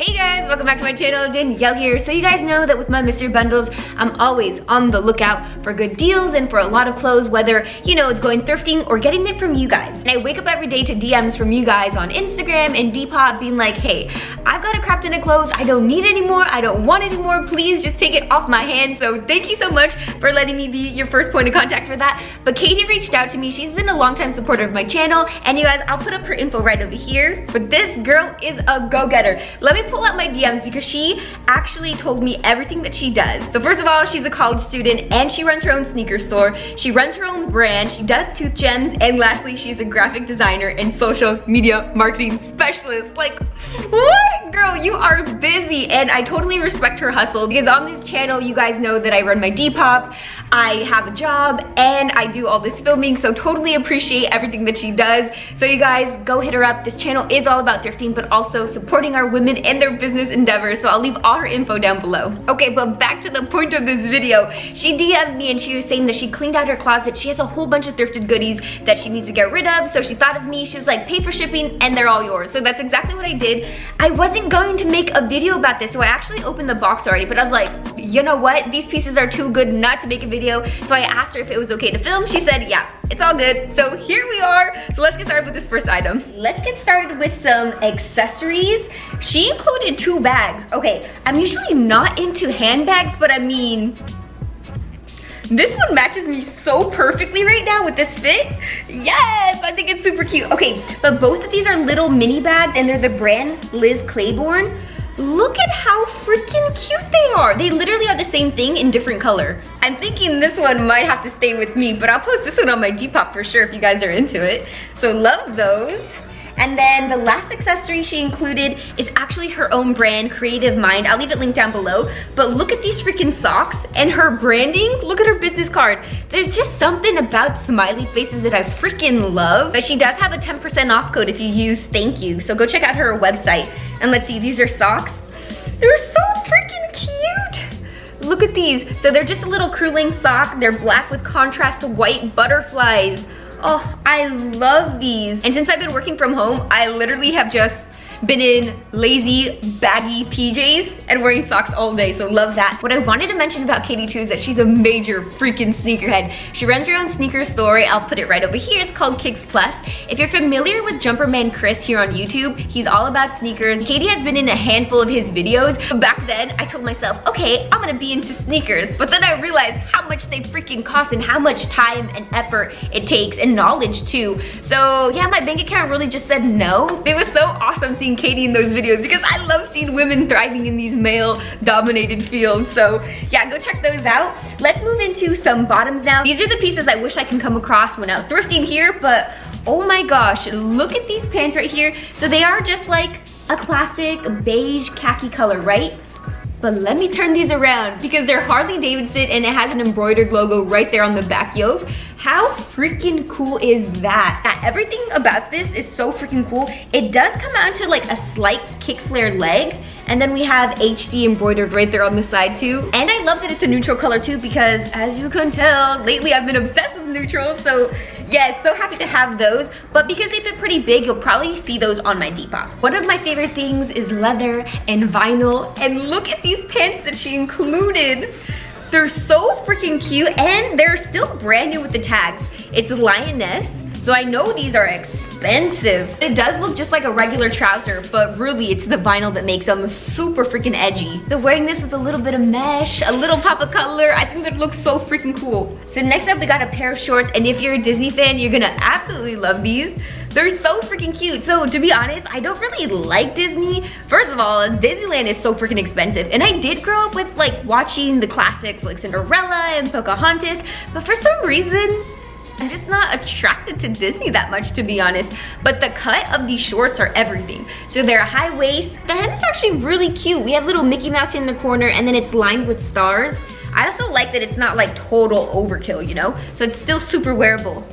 Hey guys, welcome back to my channel. Danielle here. So you guys know that with my mystery bundles, I'm always on the lookout for good deals and for a lot of clothes, whether, you know, it's going thrifting or getting it from you guys. And I wake up every day to DMs from you guys on Instagram and Depop being like, hey, I've got a crap ton of clothes. I don't need anymore. I don't want anymore. Please just take it off my hands. So thank you so much for letting me be your first point of contact for that. But Katie reached out to me. She's been a longtime supporter of my channel. And you guys, I'll put up her info right over here. But this girl is a go-getter. Let me pull out my DMs because she actually told me everything that she does. So first of all, she's a college student and she runs her own sneaker store. She runs her own brand. She does tooth gems. And lastly, she's a graphic designer and social media marketing specialist. Like, what? Girl, you are busy. And I totally respect her hustle because on this channel, you guys know that I run my Depop, I have a job, and I do all this filming. So totally appreciate everything that she does. So you guys, go hit her up. This channel is all about thrifting, but also supporting our women and their business endeavors. So I'll leave all her info down below. Okay, but back to the point of this video. She DM'd me and she was saying that she cleaned out her closet. She has a whole bunch of thrifted goodies that she needs to get rid of. So she thought of me. She was like, pay for shipping and they're all yours. So that's exactly what I did. I wasn't going to make a video about this. So I actually opened the box already, but I was like, you know what? These pieces are too good not to make a video. So I asked her if it was okay to film. She said, yeah, it's all good. So here we are. So let's get started with this first item. Let's get started with some accessories. She included 2 bags. Okay, I'm usually not into handbags, but I mean, this one matches me so perfectly right now with this fit. Yes, I think it's super cute. Okay, but both of these are little mini bags and they're the brand Liz Claiborne. Look at how freaking cute they are. They literally are the same thing in different color. I'm thinking this one might have to stay with me, but I'll post this one on my Depop for sure if you guys are into it. So love those. And then the last accessory she included is actually her own brand, Creative Mind. I'll leave it linked down below. But look at these freaking socks and her branding. Look at her business card. There's just something about smiley faces that I freaking love. But she does have a 10% off code if you use thank you. So go check out her website. And let's see, these are socks. They're so freaking cute. Look at these. So they're just a little crew length sock. They're black with contrast white butterflies. Oh, I love these. And since I've been working from home, I literally have just been in lazy, baggy PJs and wearing socks all day, so love that. What I wanted to mention about Katie too is that she's a major freaking sneakerhead. She runs her own sneaker store. I'll put it right over here. It's called KickPlus. If you're familiar with Jumperman Chris here on YouTube, he's all about sneakers. Katie has been in a handful of his videos. Back then, I told myself, okay, I'm gonna be into sneakers, but then I realized how much they freaking cost and how much time and effort it takes and knowledge too. So yeah, my bank account really just said no. It was so awesome seeing Katie in those videos because I love seeing women thriving in these male-dominated fields. So yeah, go check those out. Let's move into some bottoms now. These are the pieces I wish I can come across when out thrifting here, but oh my gosh, look at these pants right here. So they are just like a classic beige khaki color, right? But let me turn these around because they're Harley Davidson and it has an embroidered logo right there on the back yoke. How freaking cool is that? Everything about this is so freaking cool. It does come out to like a slight kick flare leg. And then we have HD embroidered right there on the side too. And I love that it's a neutral color too because as you can tell, lately I've been obsessed with neutrals. So yes, so happy to have those. But because they fit pretty big, you'll probably see those on my Depop. One of my favorite things is leather and vinyl. And look at these pants that she included. They're so freaking cute and they're still brand new with the tags. It's Lioness. So I know these are expensive. It does look just like a regular trouser, but really it's the vinyl that makes them super freaking edgy. So wearing this with a little bit of mesh, a little pop of color, I think that looks so freaking cool. So next up we got a pair of shorts, and if you're a Disney fan, you're gonna absolutely love these. They're so freaking cute. So to be honest, I don't really like Disney. First of all, Disneyland is so freaking expensive. And I did grow up with like watching the classics like Cinderella and Pocahontas, but for some reason, I'm just not attracted to Disney that much, to be honest. But the cut of these shorts are everything. So they're a high waist. The hem is actually really cute. We have little Mickey Mouse in the corner and then it's lined with stars. I also like that it's not like total overkill, you know? So it's still super wearable.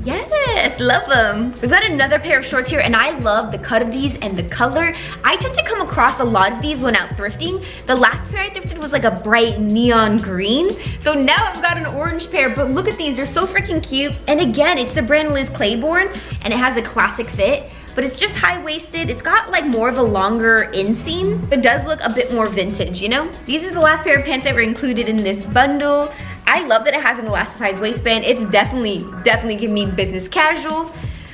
Yes, love them. We've got another pair of shorts here and I love the cut of these and the color. I tend to come across a lot of these when out thrifting. The last pair I thrifted was like a bright neon green. So now I've got an orange pair, but look at these, they're so freaking cute. And again, it's the brand Liz Claiborne and it has a classic fit. but it's just high-waisted. It's got like more of a longer inseam. It does look a bit more vintage, you know? These are the last pair of pants that were included in this bundle. I love that it has an elasticized waistband. It's definitely giving me business casual.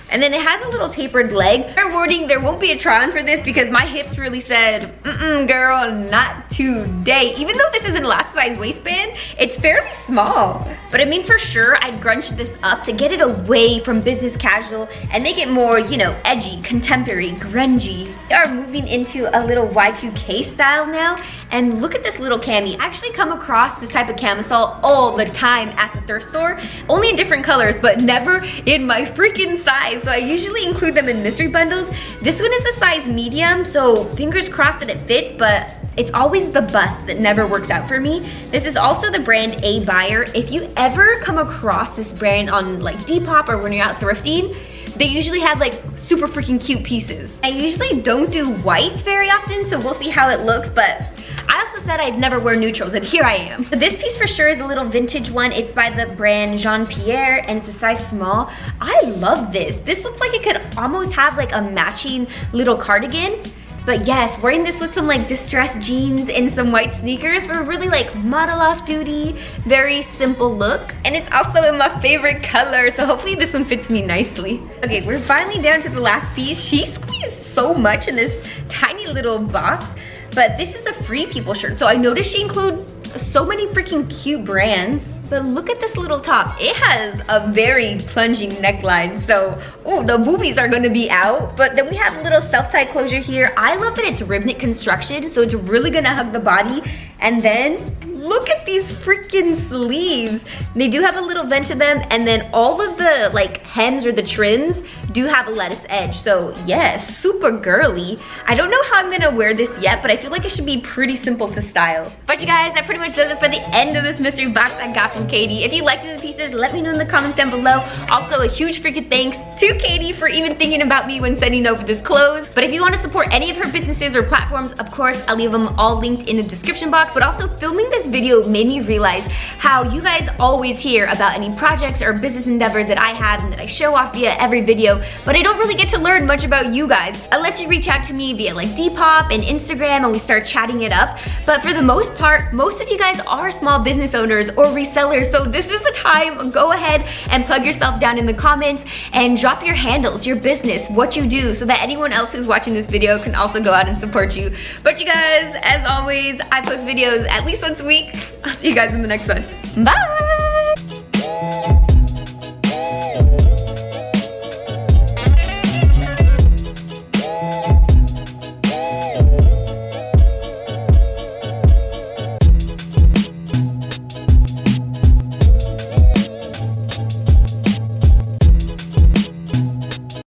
And then it has a little tapered leg. Fair warning, there won't be a try on for this because my hips really said, girl, not today. Even though this is an elasticized waistband, it's fairly small. But I mean, for sure, I'd grunge this up to get it away from business casual and make it more, you know, edgy, contemporary, grungy. We are moving into a little Y2K style now. And look at this little cami. I actually come across this type of camisole all the time at the thrift store. Only in different colors, but never in my freaking size. So I usually include them in mystery bundles. This one is a size medium, so fingers crossed that it fits, but it's always the bust that never works out for me. This is also the brand A Buyer. If you ever come across this brand on like Depop or when you're out thrifting, they usually have like super freaking cute pieces. I usually don't do whites very often, so we'll see how it looks, but I also said I'd never wear neutrals, and here I am. So this piece for sure is a little vintage one. It's by the brand Jean Pierre, and it's a size small. I love this. This looks like it could almost have like a matching little cardigan. But yes, wearing this with some like distressed jeans and some white sneakers for really like model off duty, very simple look. And it's also in my favorite color, so hopefully this one fits me nicely. Okay, we're finally down to the last piece. She squeezed so much in this tiny little box, but this is a Free People shirt. So I noticed she includes so many freaking cute brands. But look at this little top. It has a very plunging neckline. So, oh, the boobies are gonna be out. But then we have a little self-tie closure here. I love that it's rib knit construction, so it's really gonna hug the body. And then look at these freaking sleeves. They do have a little vent to them, and then all of the like hems or the trims do have a lettuce edge. So yes, super girly. I don't know how I'm gonna wear this yet, but I feel like it should be pretty simple to style. But you guys, that pretty much does it for the end of this mystery box I got from Katie. If you liked the pieces, let me know in the comments down below. Also, a huge freaking thanks to Katie for even thinking about me when sending over this clothes. But if you want to support any of her businesses or platforms, of course, I'll leave them all linked in the description box. But also, filming this video made me realize how you guys always hear about any projects or business endeavors that I have and that I show off via every video, but I don't really get to learn much about you guys unless you reach out to me via like Depop and Instagram and we start chatting it up. But for the most part, most of you guys are small business owners or resellers, so this is the time. Go ahead and plug yourself down in the comments and drop your handles, your business, what you do, so that anyone else who's watching this video can also go out and support you. But you guys, as always, I post videos at least once a week. I'll see you guys in the next one. Bye!